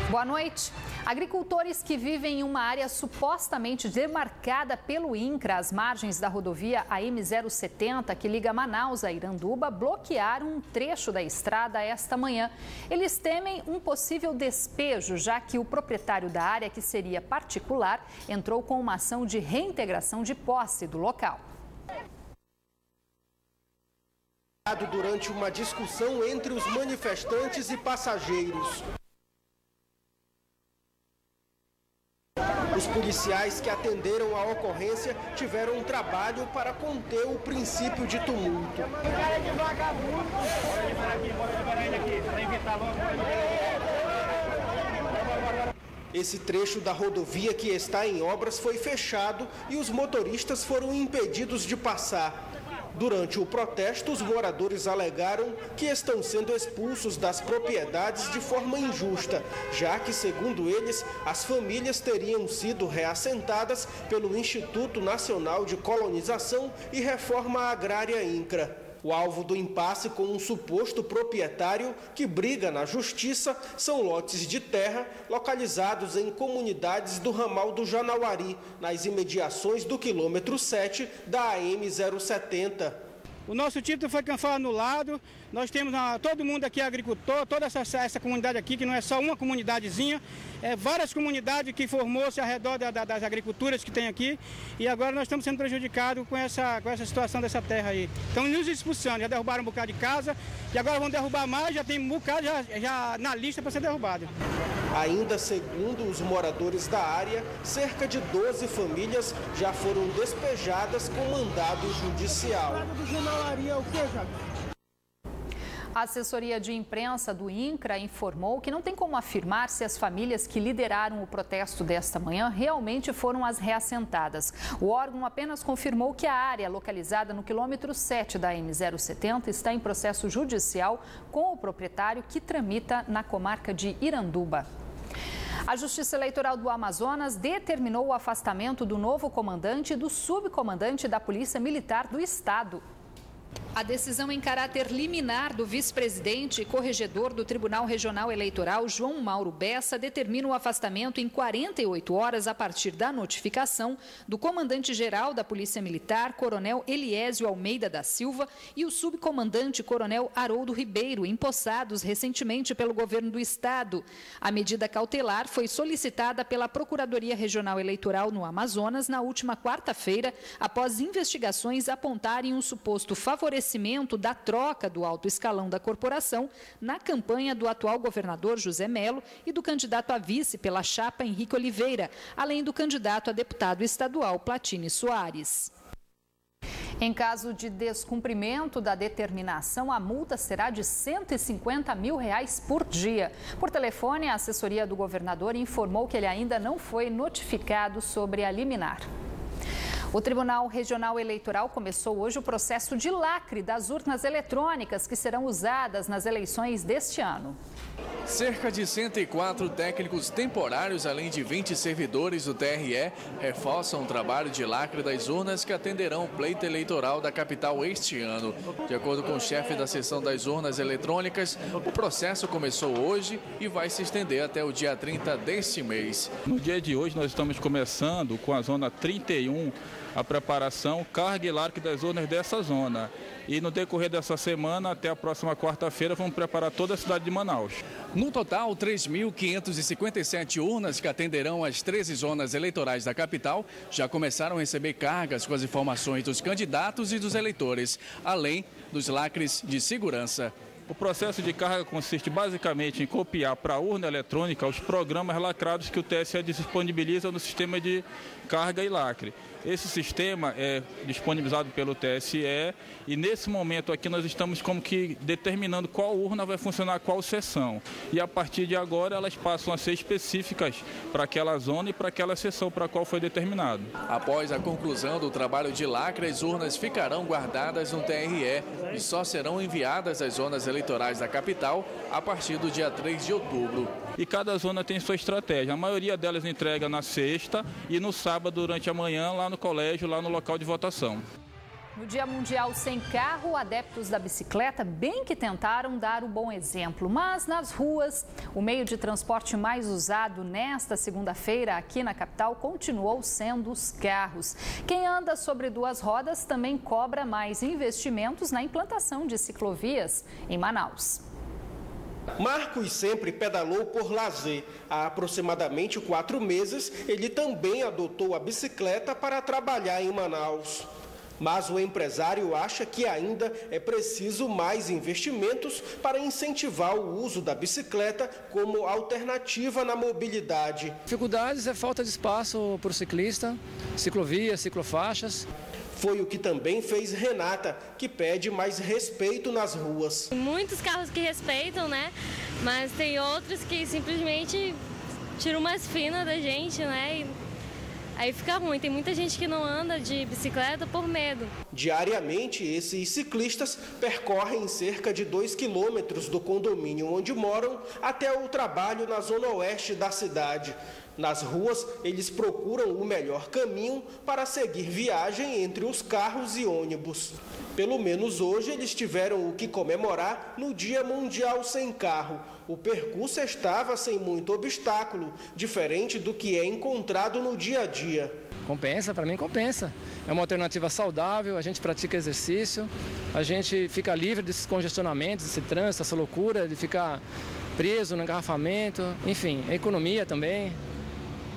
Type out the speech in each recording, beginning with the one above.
Boa noite. Agricultores que vivem em uma área supostamente demarcada pelo INCRA, às margens da rodovia AM070, que liga Manaus a Iranduba, bloquearam um trecho da estrada esta manhã. Eles temem um possível despejo, já que o proprietário da área, que seria particular, entrou com uma ação de reintegração de posse do local. Durante uma discussão entre os manifestantes e passageiros. Os policiais que atenderam a ocorrência tiveram um trabalho para conter o princípio de tumulto. Esse trecho da rodovia que está em obras foi fechado e os motoristas foram impedidos de passar. Durante o protesto, os moradores alegaram que estão sendo expulsos das propriedades de forma injusta, já que, segundo eles, as famílias teriam sido reassentadas pelo Instituto Nacional de Colonização e Reforma Agrária INCRA. O alvo do impasse com um suposto proprietário que briga na justiça são lotes de terra localizados em comunidades do ramal do Janauari, nas imediações do quilômetro 7 da AM070. O nosso título foi anulado. Nós temos todo mundo aqui agricultor, toda essa comunidade aqui, que não é só uma comunidadezinha, várias comunidades que formou-se ao redor das agriculturas que tem aqui, e agora nós estamos sendo prejudicados com essa situação dessa terra aí. Estão nos expulsando, já derrubaram um bocado de casa, e agora vão derrubar mais, já tem um bocado já na lista para ser derrubado. Ainda segundo os moradores da área, cerca de 12 famílias já foram despejadas com mandado judicial. A assessoria de imprensa do INCRA informou que não tem como afirmar se as famílias que lideraram o protesto desta manhã realmente foram as reassentadas. O órgão apenas confirmou que a área localizada no quilômetro 7 da M070 está em processo judicial com o proprietário, que tramita na comarca de Iranduba. A Justiça Eleitoral do Amazonas determinou o afastamento do novo comandante e do subcomandante da Polícia Militar do Estado. A decisão em caráter liminar do vice-presidente e corregedor do Tribunal Regional Eleitoral, João Mauro Bessa, determina o afastamento em 48 horas a partir da notificação do comandante-geral da Polícia Militar, Coronel Eliésio Almeida da Silva, e o subcomandante, Coronel Haroldo Ribeiro, empossados recentemente pelo governo do Estado. A medida cautelar foi solicitada pela Procuradoria Regional Eleitoral no Amazonas na última quarta-feira, após investigações apontarem um suposto favorecimento da troca do alto escalão da corporação na campanha do atual governador José Melo e do candidato a vice pela chapa Henrique Oliveira, além do candidato a deputado estadual Platini Soares. Em caso de descumprimento da determinação, a multa será de R$ 150 mil por dia. Por telefone, a assessoria do governador informou que ele ainda não foi notificado sobre a liminar. O Tribunal Regional Eleitoral começou hoje o processo de lacre das urnas eletrônicas que serão usadas nas eleições deste ano. Cerca de 104 técnicos temporários, além de 20 servidores do TRE, reforçam o trabalho de lacre das urnas que atenderão o pleito eleitoral da capital este ano. De acordo com o chefe da seção das urnas eletrônicas, o processo começou hoje e vai se estender até o dia 30 deste mês. No dia de hoje, nós estamos começando com a zona 31, a preparação, carga e lacre das urnas dessa zona. E no decorrer dessa semana, até a próxima quarta-feira, vamos preparar toda a cidade de Manaus. No total, 3.557 urnas que atenderão as 13 zonas eleitorais da capital já começaram a receber cargas com as informações dos candidatos e dos eleitores, além dos lacres de segurança. O processo de carga consiste basicamente em copiar para a urna eletrônica os programas lacrados que o TSE disponibiliza no sistema de carga e lacre. Esse sistema é disponibilizado pelo TSE e nesse momento aqui nós estamos como que determinando qual urna vai funcionar qual seção. E a partir de agora elas passam a ser específicas para aquela zona e para aquela seção para a qual foi determinado. Após a conclusão do trabalho de lacre, as urnas ficarão guardadas no TRE e só serão enviadas às zonas eleitorais da capital a partir do dia 3 de outubro. E cada zona tem sua estratégia. A maioria delas entrega na sexta e no sábado durante a manhã lá no colégio, lá no local de votação. No Dia Mundial Sem Carro, adeptos da bicicleta bem que tentaram dar o bom exemplo. Mas nas ruas, o meio de transporte mais usado nesta segunda-feira aqui na capital continuou sendo os carros. Quem anda sobre duas rodas também cobra mais investimentos na implantação de ciclovias em Manaus. Marcos sempre pedalou por lazer. Há aproximadamente 4 meses, ele também adotou a bicicleta para trabalhar em Manaus. Mas o empresário acha que ainda é preciso mais investimentos para incentivar o uso da bicicleta como alternativa na mobilidade. Dificuldades é falta de espaço para o ciclista, ciclovias, ciclofaixas. Foi o que também fez Renata, que pede mais respeito nas ruas. Muitos carros que respeitam, né? Mas tem outros que simplesmente tiram umas finas da gente, né? Aí fica ruim, tem muita gente que não anda de bicicleta por medo. Diariamente, esses ciclistas percorrem cerca de 2 quilômetros do condomínio onde moram até o trabalho na zona oeste da cidade. Nas ruas, eles procuram o melhor caminho para seguir viagem entre os carros e ônibus. Pelo menos hoje eles tiveram o que comemorar no Dia Mundial Sem Carro. O percurso estava sem muito obstáculo, diferente do que é encontrado no dia a dia. Compensa, para mim compensa. É uma alternativa saudável, a gente pratica exercício, a gente fica livre desses congestionamentos, desse trânsito, essa loucura de ficar preso no engarrafamento, enfim, a economia também.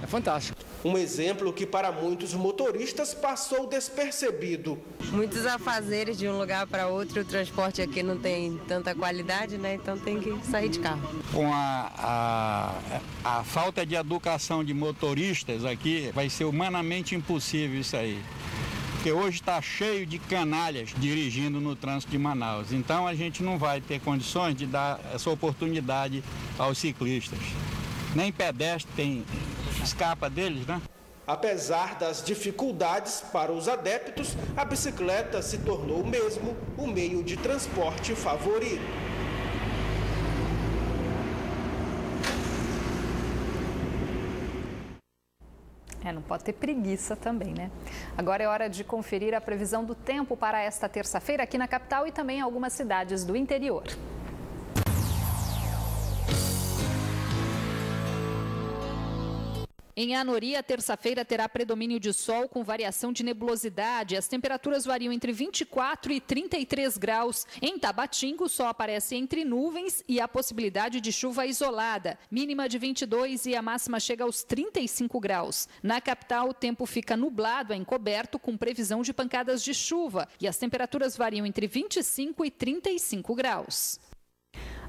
É fantástico. Um exemplo que para muitos motoristas passou despercebido. Muitos afazeres de um lugar para outro, o transporte aqui não tem tanta qualidade, né? Então tem que sair de carro. Com a falta de educação de motoristas aqui, vai ser humanamente impossível isso aí. Porque hoje está cheio de canalhas dirigindo no trânsito de Manaus. Então a gente não vai ter condições de dar essa oportunidade aos ciclistas. Nem pedestre tem escapa deles, né? Apesar das dificuldades para os adeptos, a bicicleta se tornou mesmo o meio de transporte favorito. Não pode ter preguiça também, né? Agora é hora de conferir a previsão do tempo para esta terça-feira aqui na capital e também em algumas cidades do interior. Em Anori, a terça-feira terá predomínio de sol com variação de nebulosidade. As temperaturas variam entre 24 e 33 graus. Em Tabatinga, o sol aparece entre nuvens e a possibilidade de chuva isolada. Mínima de 22 e a máxima chega aos 35 graus. Na capital, o tempo fica nublado, encoberto, com previsão de pancadas de chuva. E as temperaturas variam entre 25 e 35 graus.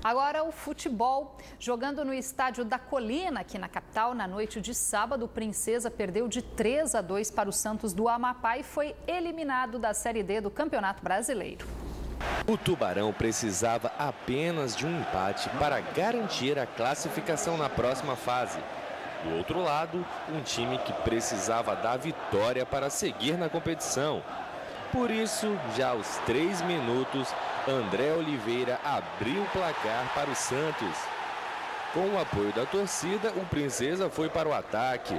Agora o futebol, jogando no estádio da Colina, aqui na capital, na noite de sábado, o Princesa perdeu de 3-2 para o Santos do Amapá e foi eliminado da Série D do Campeonato Brasileiro. O Tubarão precisava apenas de um empate para garantir a classificação na próxima fase. Do outro lado, um time que precisava da vitória para seguir na competição. Por isso, já aos 3 minutos, André Oliveira abriu o placar para o Santos. Com o apoio da torcida, o Princesa foi para o ataque.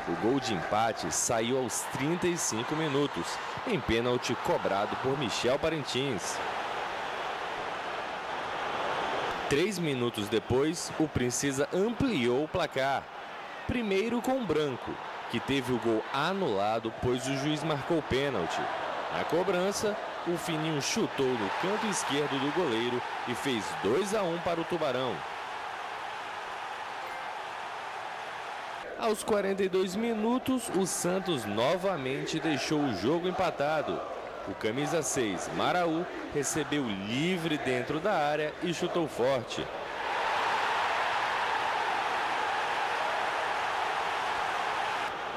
O gol de empate saiu aos 35 minutos, em pênalti cobrado por Michel Parintins. 3 minutos depois, o Princesa ampliou o placar. Primeiro com Branco, que teve o gol anulado, pois o juiz marcou pênalti. Na cobrança, o Fininho chutou no canto esquerdo do goleiro e fez 2-1 para o Tubarão. Aos 42 minutos, o Santos novamente deixou o jogo empatado. O camisa 6, Maraú, recebeu livre dentro da área e chutou forte.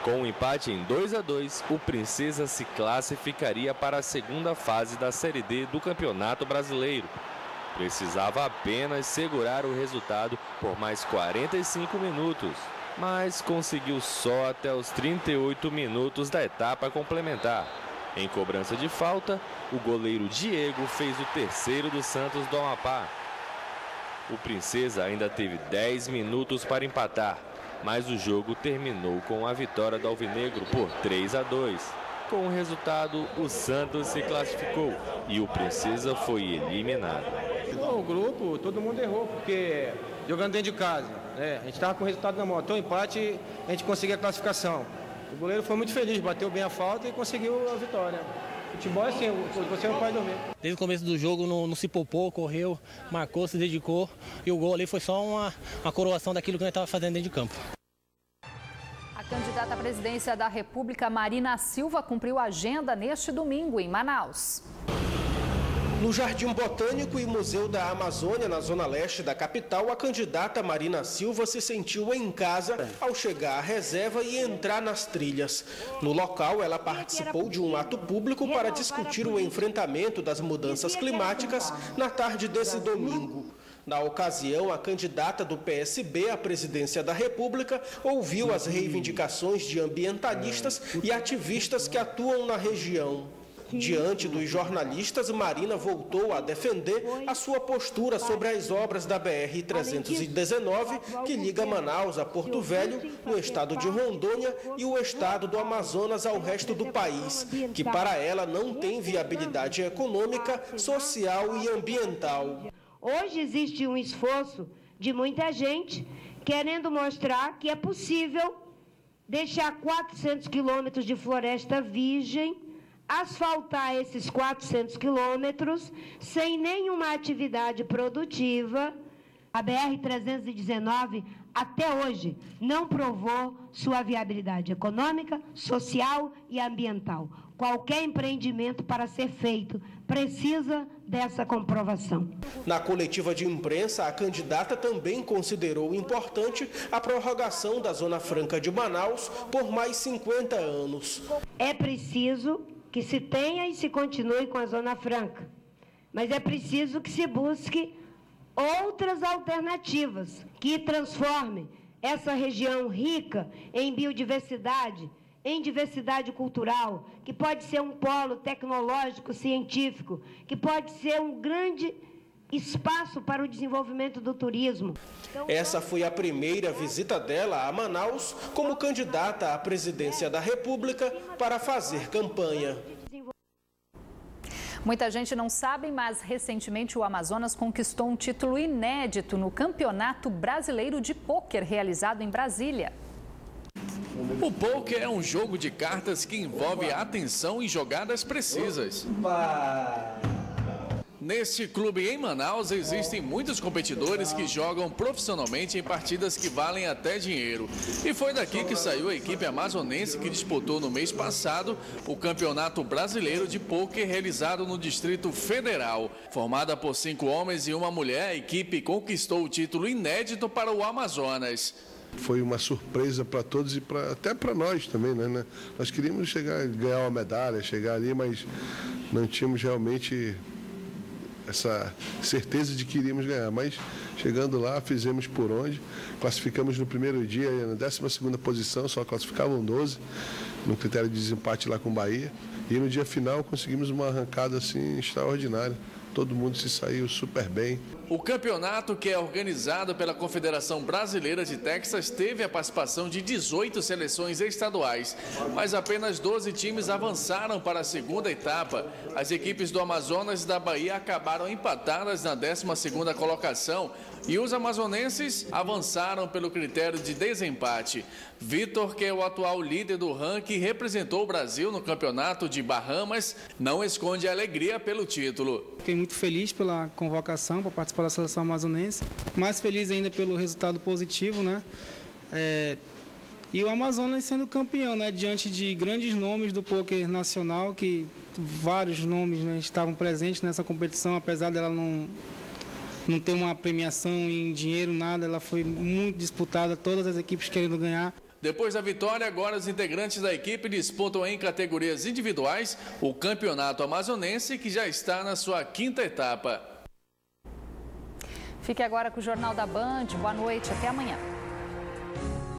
Com o empate em 2-2, o Princesa se classificaria para a segunda fase da Série D do Campeonato Brasileiro. Precisava apenas segurar o resultado por mais 45 minutos, mas conseguiu só até os 38 minutos da etapa complementar. Em cobrança de falta, o goleiro Diego fez o terceiro do Santos do Amapá. O Princesa ainda teve 10 minutos para empatar, mas o jogo terminou com a vitória do Alvinegro por 3-2. Com o resultado, o Santos se classificou e o Princesa foi eliminado. O grupo, todo mundo errou, porque jogando dentro de casa, a gente estava com o resultado na mão. Então, o empate, a gente conseguiu a classificação. O goleiro foi muito feliz, bateu bem a falta e conseguiu a vitória. Futebol é assim, você não pode dormir. Desde o começo do jogo não se poupou, correu, marcou, se dedicou. E o gol ali foi só uma coroação daquilo que nós estávamos fazendo dentro de campo. A candidata à presidência da República, Marina Silva, cumpriu a agenda neste domingo em Manaus. No Jardim Botânico e Museu da Amazônia, na zona leste da capital, a candidata Marina Silva se sentiu em casa ao chegar à reserva e entrar nas trilhas. No local, ela participou de um ato público para discutir o enfrentamento das mudanças climáticas na tarde desse domingo. Na ocasião, a candidata do PSB à presidência da República ouviu as reivindicações de ambientalistas e ativistas que atuam na região. Diante dos jornalistas, Marina voltou a defender a sua postura sobre as obras da BR-319, que liga Manaus a Porto Velho, no estado de Rondônia, e o estado do Amazonas ao resto do país, que para ela não tem viabilidade econômica, social e ambiental. Hoje existe um esforço de muita gente querendo mostrar que é possível deixar 400 quilômetros de floresta virgem, asfaltar esses 400 quilômetros sem nenhuma atividade produtiva. A BR-319, até hoje, não provou sua viabilidade econômica, social e ambiental. Qualquer empreendimento para ser feito precisa dessa comprovação. Na coletiva de imprensa, a candidata também considerou importante a prorrogação da Zona Franca de Manaus por mais 50 anos. É preciso que se tenha e se continue com a Zona Franca, mas é preciso que se busque outras alternativas que transformem essa região rica em biodiversidade, em diversidade cultural, que pode ser um polo tecnológico, científico, que pode ser um grande espaço para o desenvolvimento do turismo. Essa foi a primeira visita dela a Manaus como candidata à presidência da República para fazer campanha. Muita gente não sabe, mas recentemente o Amazonas conquistou um título inédito no Campeonato Brasileiro de Pôquer realizado em Brasília. O pôquer é um jogo de cartas que envolve atenção e jogadas precisas. Neste clube em Manaus existem muitos competidores que jogam profissionalmente em partidas que valem até dinheiro. E foi daqui que saiu a equipe amazonense que disputou no mês passado o Campeonato Brasileiro de Pôquer realizado no Distrito Federal. Formada por 5 homens e uma mulher, a equipe conquistou o título inédito para o Amazonas. Foi uma surpresa para todos e até para nós também, né? Nós queríamos ganhar uma medalha, chegar ali, mas não tínhamos realmente essa certeza de que iríamos ganhar, mas chegando lá, fizemos por onde, classificamos no primeiro dia na 12ª posição, só classificavam 12, no critério de desempate lá com o Bahia, e no dia final conseguimos uma arrancada assim extraordinária, todo mundo se saiu super bem. O campeonato, que é organizado pela Confederação Brasileira de Texas, teve a participação de 18 seleções estaduais, mas apenas 12 times avançaram para a segunda etapa. As equipes do Amazonas e da Bahia acabaram empatadas na 12ª colocação e os amazonenses avançaram pelo critério de desempate. Vitor, que é o atual líder do ranking, representou o Brasil no campeonato de Bahamas, não esconde a alegria pelo título. Fiquei muito feliz pela convocação para participar da seleção amazonense, mais feliz ainda pelo resultado positivo, né? E o Amazonas sendo campeão, né? Diante de grandes nomes do pôquer nacional, que vários nomes, né, estavam presentes nessa competição, apesar dela não ter uma premiação em dinheiro, nada, ela foi muito disputada, todas as equipes querendo ganhar. Depois da vitória, agora os integrantes da equipe disputam em categorias individuais o Campeonato Amazonense, que já está na sua 5ª etapa. Fique agora com o Jornal da Band. Boa noite, até amanhã.